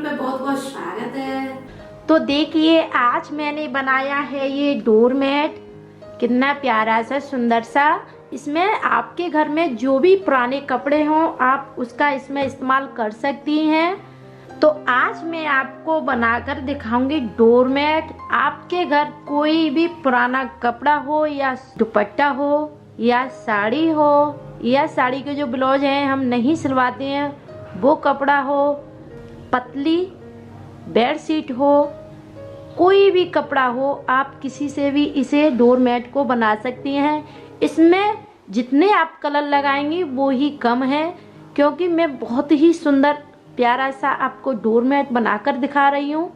में बहुत बहुत स्वागत है। तो देखिए आज मैंने बनाया है ये डोरमेट। कितना प्यारा सा सुंदर सा। इसमें आपके घर में जो भी पुराने कपड़े हों आप उसका इसमें इस्तेमाल कर सकती हैं। तो आज मैं आपको बनाकर दिखाऊंगी डोरमेट। आपके घर कोई भी पुराना कपड़ा हो या दुपट्टा हो या साड़ी हो या साड़ी के जो ब्लाउज हैं हम नहीं सिलवाते हैं वो कपड़ा हो, पतली बेडशीट हो, कोई भी कपड़ा हो, आप किसी से भी इसे डोरमेट को बना सकती हैं। इसमें जितने आप कलर लगाएंगी वो ही कम है, क्योंकि मैं बहुत ही सुंदर प्यारा सा आपको डोरमेट बनाकर दिखा रही हूँ।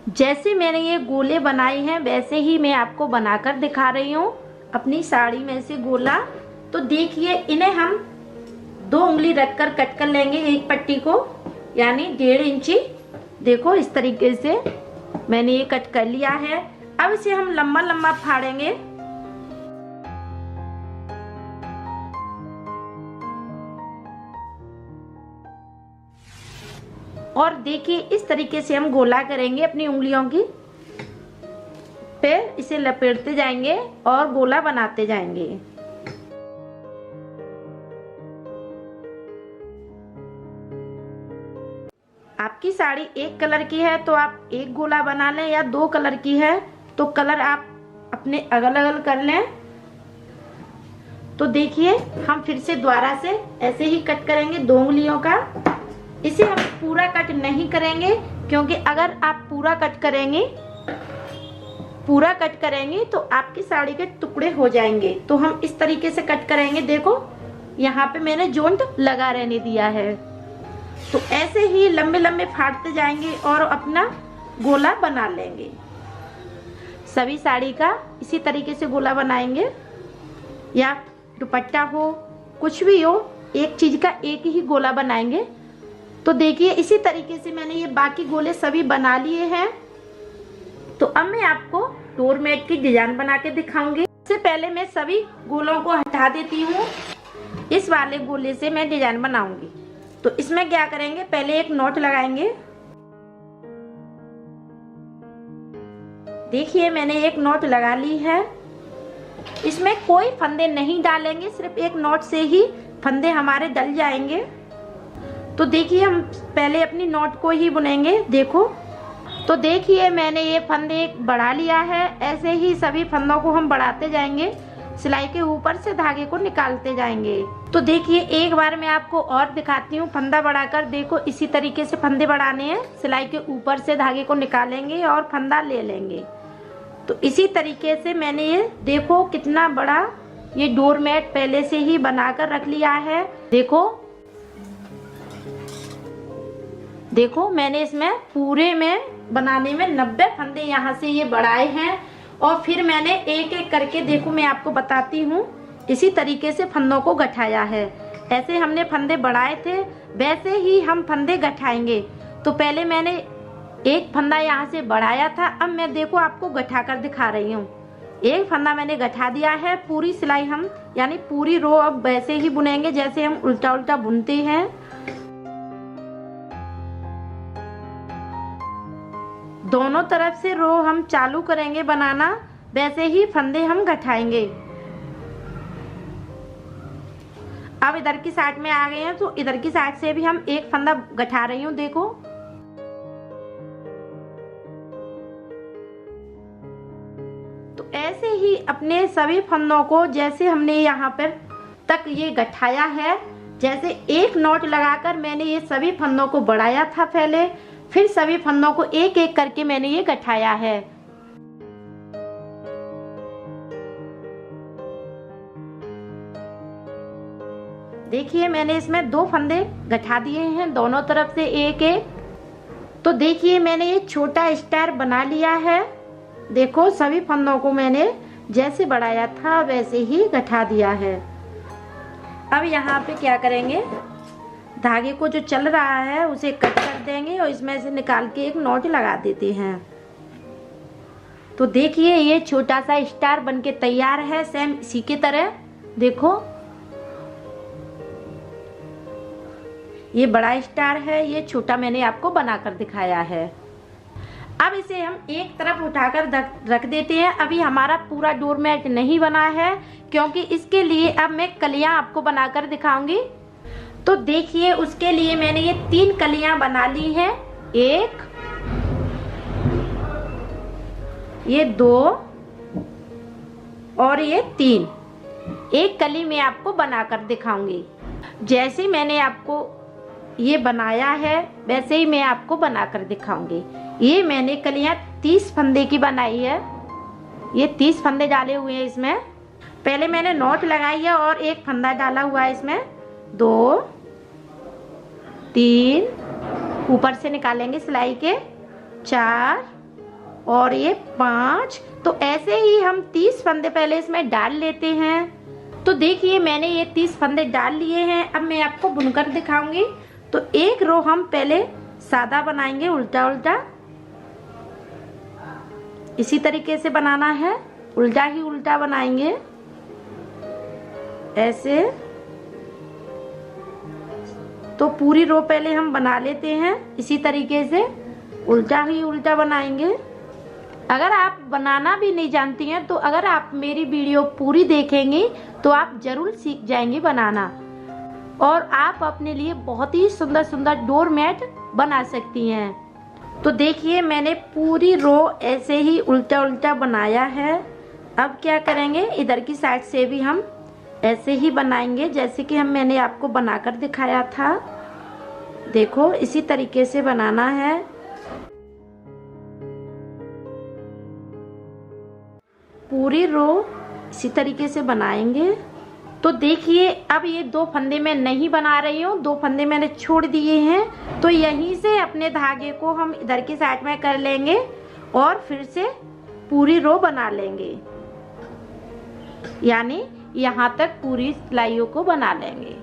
जैसे मैंने ये गोले बनाए हैं वैसे ही मैं आपको बनाकर दिखा रही हूँ अपनी साड़ी में से गोला। तो देखिए इन्हें हम 2 उंगली रखकर कट कर लेंगे एक पट्टी को, यानी 1.5 इंची। देखो इस तरीके से मैंने ये कट कर लिया है। अब इसे हम लंबा लंबा फाड़ेंगे। और देखिए इस तरीके से हम गोला करेंगे अपनी उंगलियों की, फिर इसे लपेटते जाएंगे और गोला बनाते जाएंगे। आपकी साड़ी एक कलर की है तो आप एक गोला बना लें, या 2 कलर की है तो कलर आप अपने अगल अगल कर लें। तो देखिए हम फिर से दोबारा से ऐसे ही कट करेंगे 2 उंगलियों का। इसे हम पूरा कट नहीं करेंगे, क्योंकि अगर आप पूरा कट करेंगे तो आपकी साड़ी के टुकड़े हो जाएंगे। तो हम इस तरीके से कट करेंगे। देखो यहाँ पे मैंने जॉइंट लगा रहने दिया है। तो ऐसे ही लंबे लंबे फाड़ते जाएंगे और अपना गोला बना लेंगे। सभी साड़ी का इसी तरीके से गोला बनाएंगे, या दुपट्टा हो कुछ भी हो एक चीज का एक ही गोला बनाएंगे। तो देखिए इसी तरीके से मैंने ये बाकी गोले सभी बना लिए हैं। तो अब मैं आपको डोरमेट की डिजाइन बना के दिखाऊंगी। इससे पहले मैं सभी गोलों को हटा देती हूँ। इस वाले गोले से मैं डिजाइन बनाऊंगी। तो इसमें क्या करेंगे, पहले एक नॉट लगाएंगे। देखिए मैंने एक नॉट लगा ली है। इसमें कोई फंदे नहीं डालेंगे, सिर्फ एक नॉट से ही फंदे हमारे डल जाएंगे। तो देखिए हम पहले अपनी नॉट को ही बुनेंगे। देखो तो देखिए मैंने ये फंदे बढ़ा लिया है। ऐसे ही सभी फंदों को हम बढ़ाते जाएंगे, सिलाई के ऊपर से धागे को निकालते जाएंगे। तो देखिए एक बार मैं आपको और दिखाती हूँ फंदा बढ़ाकर। देखो इसी तरीके से फंदे बढ़ाने हैं, सिलाई के ऊपर से धागे को निकालेंगे और फंदा ले लेंगे। तो इसी तरीके से मैंने ये देखो कितना बड़ा ये डोरमेट पहले से ही बनाकर रख लिया है। देखो मैंने इसमें पूरे में बनाने में 90 फंदे यहाँ से ये बढ़ाए हैं। और फिर मैंने एक एक करके, देखो मैं आपको बताती हूँ, इसी तरीके से फंदों को गठाया है। ऐसे हमने फंदे बढ़ाए थे वैसे ही हम फंदे गठाएंगे। तो पहले मैंने एक फंदा यहाँ से बढ़ाया था, अब मैं देखो आपको गठा कर दिखा रही हूँ। एक फंदा मैंने गठा दिया है। पूरी सिलाई हम यानी पूरी रो अब वैसे ही बुनेंगे जैसे हम उल्टा उल्टा बुनते हैं। दोनों तरफ से रो हम चालू करेंगे बनाना, वैसे ही फंदे हम गठाएंगे। अब इधर की साइड में आ गए हैं तो इधर की साइड से भी हम एक फंदा गठा रही हूँ। देखो तो ऐसे ही अपने सभी फंदों को जैसे हमने यहाँ पर तक ये गठाया है, जैसे एक नॉट लगाकर मैंने ये सभी फंदों को बढ़ाया था पहले, फिर सभी फंदों को एक एक करके मैंने ये गठाया है। देखिए मैंने इसमें 2 फंदे गठा दिए हैं, दोनों तरफ से एक एक। तो देखिए मैंने ये छोटा स्टार बना लिया है। देखो सभी फंदों को मैंने जैसे बढ़ाया था वैसे ही गठा दिया है। अब यहाँ पे क्या करेंगे, धागे को जो चल रहा है उसे कट कर देंगे और इसमें से निकाल के एक नॉट लगा देते हैं। तो देखिए ये छोटा सा स्टार बनके तैयार है, सेम इसी की तरह। देखो ये बड़ा स्टार है, ये छोटा मैंने आपको बनाकर दिखाया है। अब इसे हम एक तरफ उठाकर रख देते हैं। अभी हमारा पूरा डोरमेट नहीं बना है, क्योंकि इसके लिए अब मैं कलियां आपको बनाकर दिखाऊंगी। तो देखिए, उसके लिए मैंने ये 3 कलियां बना ली हैं। 1, ये 2 और ये 3। एक कली मैं आपको बनाकर दिखाऊंगी। जैसे मैंने आपको ये बनाया है वैसे ही मैं आपको बनाकर दिखाऊंगी। ये मैंने कलियां 30 फंदे की बनाई है। ये 30 फंदे डाले हुए हैं इसमें। पहले मैंने नॉट लगाई है और एक फंदा डाला हुआ है इसमें। 2, 3 ऊपर से निकालेंगे सिलाई के, 4 और ये 5। तो ऐसे ही हम 30 फंदे पहले इसमें डाल लेते हैं। तो देखिए, मैंने ये 30 फंदे डाल लिए हैं। अब मैं आपको बुनकर दिखाऊंगी। तो एक रो हम पहले सादा बनाएंगे, उल्टा उल्टा। इसी तरीके से बनाना है, उल्टा ही उल्टा बनाएंगे ऐसे। तो पूरी रो पहले हम बना लेते हैं इसी तरीके से, उल्टा ही उल्टा बनाएंगे। अगर आप बनाना भी नहीं जानती हैं तो अगर आप मेरी वीडियो पूरी देखेंगी तो आप जरूर सीख जाएंगी बनाना, और आप अपने लिए बहुत ही सुंदर सुंदर डोरमेट बना सकती हैं। तो देखिए, मैंने पूरी रो ऐसे ही उल्टा उल्टा बनाया है। अब क्या करेंगे, इधर की साइड से भी हम ऐसे ही बनाएंगे जैसे कि मैंने आपको बनाकर दिखाया था। देखो, इसी तरीके से बनाना है। पूरी रो इसी तरीके से बनाएंगे। तो देखिए, अब ये 2 फंदे मैं नहीं बना रही हूँ, 2 फंदे मैंने छोड़ दिए हैं। तो यहीं से अपने धागे को हम इधर की साइड में कर लेंगे और फिर से पूरी रो बना लेंगे, यानी यहाँ तक पूरी सिलाइयों को बना लेंगे।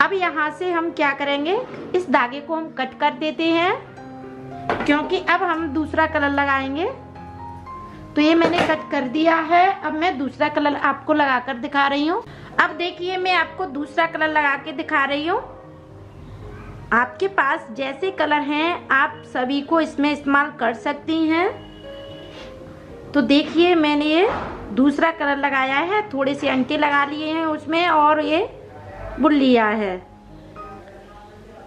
अब यहाँ से हम क्या करेंगे, इस धागे को हम कट कर देते हैं, क्योंकि अब हम दूसरा कलर लगाएंगे। तो ये मैंने कट कर दिया है। अब मैं दूसरा कलर आपको लगाकर दिखा रही हूँ। अब देखिए, मैं आपको दूसरा कलर लगा के दिखा रही हूँ। आपके पास जैसे कलर हैं आप सभी को इसमें इस्तेमाल कर सकती हैं। तो देखिए, मैंने ये दूसरा कलर लगाया है, थोड़े से अंटे लगा लिए हैं उसमें और ये बुन लिया है।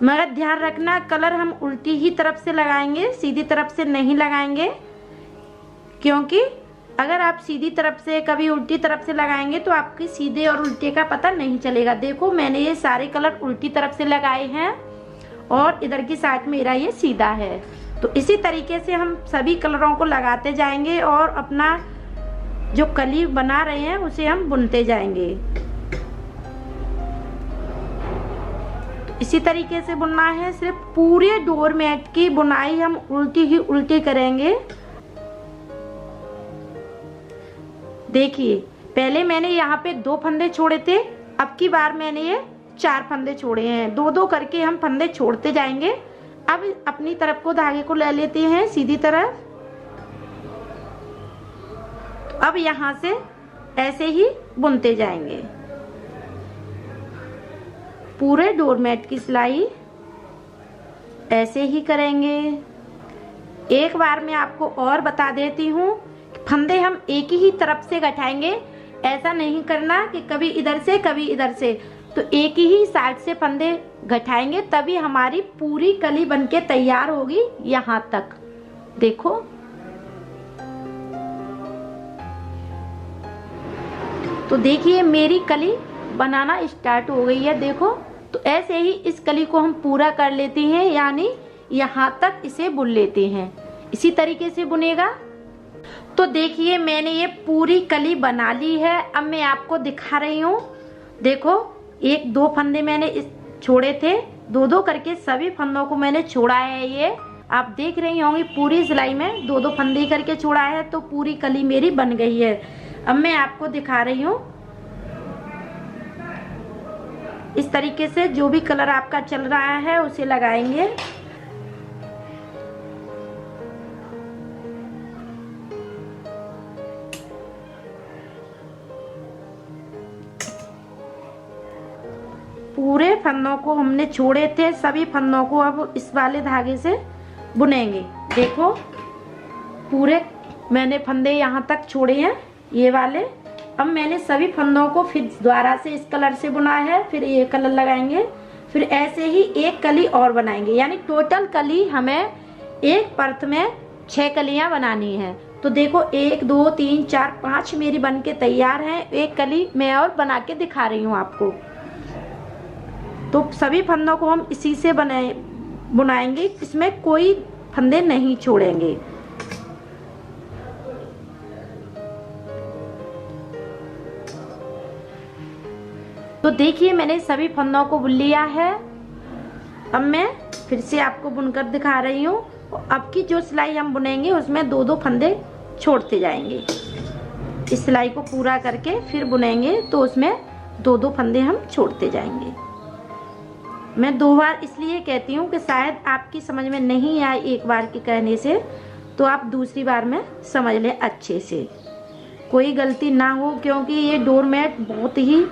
मगर ध्यान रखना, कलर हम उल्टी ही तरफ से लगाएंगे, सीधी तरफ से नहीं लगाएंगे, क्योंकि अगर आप सीधी तरफ से कभी उल्टी तरफ से लगाएंगे तो आपकी सीधे और उल्टे का पता नहीं चलेगा। देखो, मैंने ये सारे कलर उल्टी तरफ से लगाए हैं और इधर की साइड मेरा ये सीधा है। तो इसी तरीके से हम सभी कलरों को लगाते जाएंगे और अपना जो कली बना रहे हैं उसे हम बुनते जाएंगे। तो इसी तरीके से बुनना है। सिर्फ पूरे डोरमेट की बुनाई हम उल्टी ही उल्टी करेंगे। देखिए, पहले मैंने यहाँ पे 2 फंदे छोड़े थे, अब की बार मैंने ये 4 फंदे छोड़े हैं। 2-2 करके हम फंदे छोड़ते जाएंगे। अब अपनी तरफ को धागे को ले लेते हैं सीधी तरफ। तो अब यहाँ से ऐसे ही बुनते जाएंगे पूरे डोरमेट की सिलाई ऐसे ही करेंगे। एक बार मैं आपको और बता देती हूँ, फंदे हम एक ही तरफ से गठाएंगे। ऐसा नहीं करना कि कभी इधर से कभी इधर से, तो एक ही साइड से फंदे गठाएंगे, तभी हमारी पूरी कली बनके तैयार होगी यहाँ तक। देखो, तो देखिए मेरी कली बनाना स्टार्ट हो गई है। देखो, तो ऐसे ही इस कली को हम पूरा कर लेते हैं, यानी यहाँ तक इसे बुन लेते हैं। इसी तरीके से बुनेगा। तो देखिए, मैंने ये पूरी कली बना ली है। अब मैं आपको दिखा रही हूँ। देखो, 1-2 फंदे मैंने इस छोड़े थे, 2-2 करके सभी फंदों को मैंने छोड़ा है। ये आप देख रही होंगी पूरी सिलाई में 2-2 फंदे करके छोड़ा है, तो पूरी कली मेरी बन गई है। अब मैं आपको दिखा रही हूँ। इस तरीके से जो भी कलर आपका चल रहा है उसे लगाएंगे। पूरे फंदों को हमने छोड़े थे, सभी फंदों को अब इस वाले धागे से बुनेंगे। देखो पूरे मैंने फंदे यहाँ तक छोड़े हैं ये वाले। अब मैंने सभी फंदों को फिर दोबारा से इस कलर से बुना है, फिर ये कलर लगाएंगे, फिर ऐसे ही एक कली और बनाएंगे। यानी टोटल कली हमें एक परत में 6 कलियां बनानी है। तो देखो 1 2 3 4 5 मेरी बन के तैयार हैं। एक कली मैं और बना के दिखा रही हूँ आपको। तो सभी फंदों को हम इसी से बुनाएंगे, इसमें कोई फंदे नहीं छोड़ेंगे। तो देखिए मैंने सभी फंदों को बुन लिया है। अब मैं फिर से आपको बुनकर दिखा रही हूँ। अब की जो सिलाई हम बुनेंगे उसमें 2-2 फंदे छोड़ते जाएंगे। इस सिलाई को पूरा करके फिर बुनेंगे तो उसमें 2-2 फंदे हम छोड़ते जाएंगे। मैं 2 बार इसलिए कहती हूँ कि शायद आपकी समझ में नहीं आए एक बार के कहने से, तो आप दूसरी बार में समझ लें अच्छे से, कोई गलती ना हो। क्योंकि ये डोरमेट बहुत ही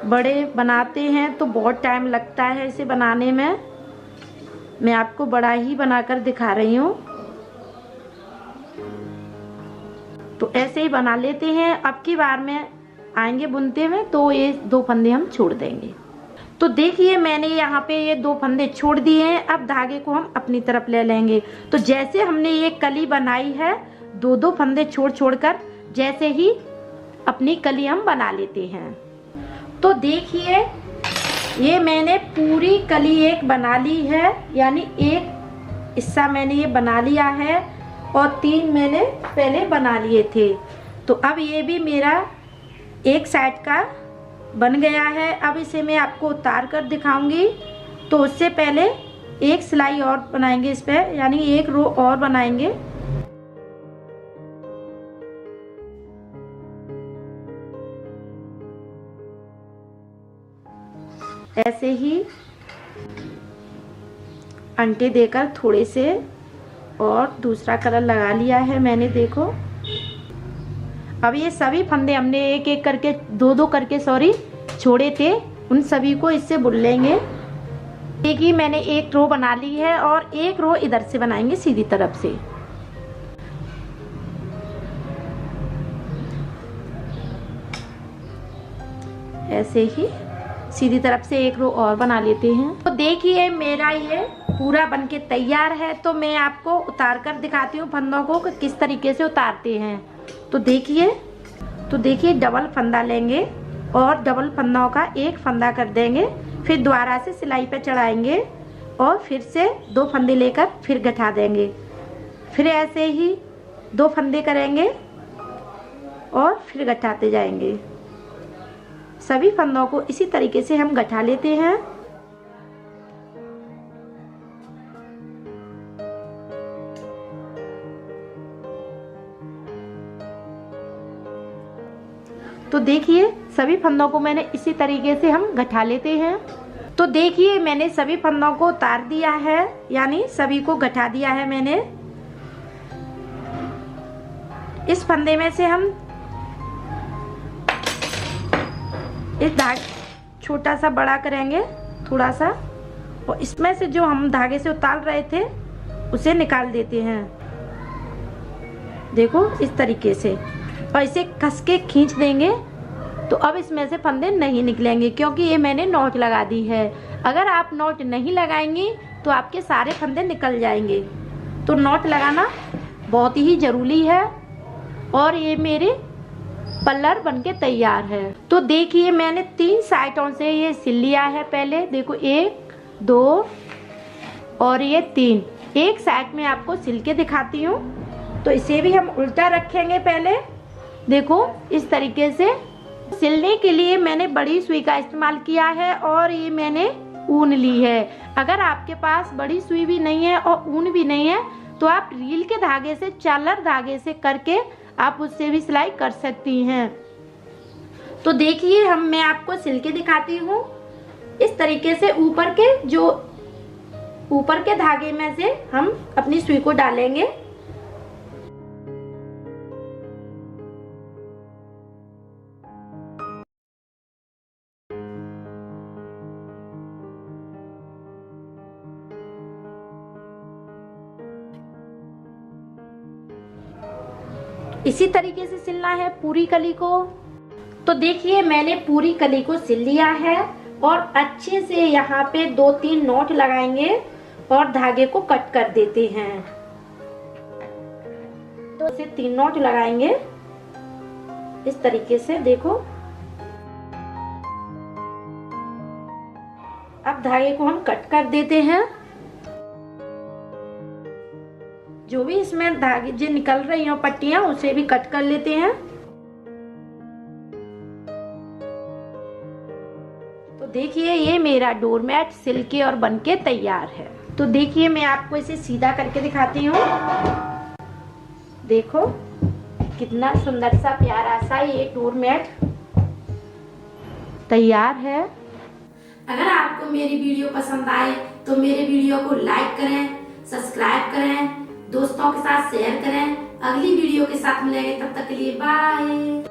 बड़े बनाते हैं तो बहुत टाइम लगता है इसे बनाने में। मैं आपको बड़ा ही बनाकर दिखा रही हूँ। तो ऐसे ही बना लेते हैं। अब की बार में आएंगे बुनते में तो ये 2 फंदे हम छोड़ देंगे। तो देखिए मैंने यहाँ पे ये 2 फंदे छोड़ दिए हैं। अब धागे को हम अपनी तरफ ले लेंगे। तो जैसे हमने ये कली बनाई है 2-2 फंदे छोड़ छोड़कर, जैसे ही अपनी कली हम बना लेते हैं। तो देखिए ये मैंने पूरी कली एक बना ली है, यानी एक हिस्सा मैंने ये बना लिया है और 3 मैंने पहले बना लिए थे। तो अब ये भी मेरा एक साइड का बन गया है। अब इसे मैं आपको उतार कर दिखाऊंगी। तो उससे पहले एक सिलाई और बनाएंगे इस पर, यानी एक रो और बनाएंगे। ऐसे ही अंटे देकर थोड़े से और दूसरा कलर लगा लिया है मैंने। देखो अब ये सभी फंदे हमने एक एक करके 2-2 करके छोड़े थे, उन सभी को इससे बुन लेंगे। देखिए मैंने एक रो बना ली है और एक रो इधर से बनाएंगे सीधी तरफ से। ऐसे ही सीधी तरफ से एक रो और बना लेते हैं। तो देखिए मेरा ये पूरा बनके तैयार है। तो मैं आपको उतार कर दिखाती हूँ फंदों को कि किस तरीके से उतारते हैं। तो देखिए डबल फंदा लेंगे और डबल फंदों का एक फंदा कर देंगे, फिर दोबारा से सिलाई पे चढ़ाएंगे और फिर से 2 फंदे लेकर फिर गठा देंगे। फिर ऐसे ही 2 फंदे करेंगे और फिर गठाते जाएंगे। सभी फंदों को इसी तरीके से हम गठा लेते हैं। तो देखिए सभी फंदों को मैंने इसी तरीके से हम गठा लेते हैं। तो देखिए मैंने सभी फंदों को उतार दिया है, यानी सभी को गठा दिया है मैंने। इस फंदे में से हम इस धागे छोटा सा बड़ा करेंगे थोड़ा सा, और इसमें से जो हम धागे से उतार रहे थे उसे निकाल देते हैं। देखो इस तरीके से, और इसे कस के खींच देंगे। तो अब इसमें से फंदे नहीं निकलेंगे क्योंकि ये मैंने नॉट लगा दी है। अगर आप नॉट नहीं लगाएंगी तो आपके सारे फंदे निकल जाएंगे। तो नॉट लगाना बहुत ही ज़रूरी है। और ये मेरे पल्लर बनके तैयार है। तो देखिए मैंने 3 साइडों से ये सिल लिया है। पहले देखो 1 2 और ये 3, एक साइड में आपको सिल के दिखाती हूँ। तो इसे भी हम उल्टा रखेंगे पहले। देखो इस तरीके से सिलने के लिए मैंने बड़ी सुई का इस्तेमाल किया है और ये मैंने ऊन ली है। अगर आपके पास बड़ी सुई भी नहीं है और ऊन भी नहीं है तो आप रील के धागे से, चालर धागे से करके आप उससे भी सिलाई कर सकती हैं। तो देखिए मैं आपको सिल के दिखाती हूँ। इस तरीके से ऊपर के धागे में से हम अपनी सुई को डालेंगे इसी तरीके से सिलना है पूरी कली को। तो देखिए मैंने पूरी कली को सिल लिया है और अच्छे से यहाँ पे 2-3 नॉट लगाएंगे और धागे को कट कर देते हैं। तो इसे 3 नॉट लगाएंगे इस तरीके से, देखो। अब धागे को हम कट कर देते हैं। जो भी इसमें धागे जो निकल रही हो पट्टियां उसे भी कट कर लेते हैं। तो देखिए ये मेरा डोरमेट सिल के और बन के तैयार है। तो देखिए मैं आपको इसे सीधा करके दिखाती हूँ। देखो कितना सुंदर सा प्यारा सा ये डोरमेट तैयार है। अगर आपको मेरी वीडियो पसंद आए तो मेरे वीडियो को लाइक करें, सब्सक्राइब करें, दोस्तों के साथ शेयर करें। अगली वीडियो के साथ मिलेंगे, तब तक के लिए बाय।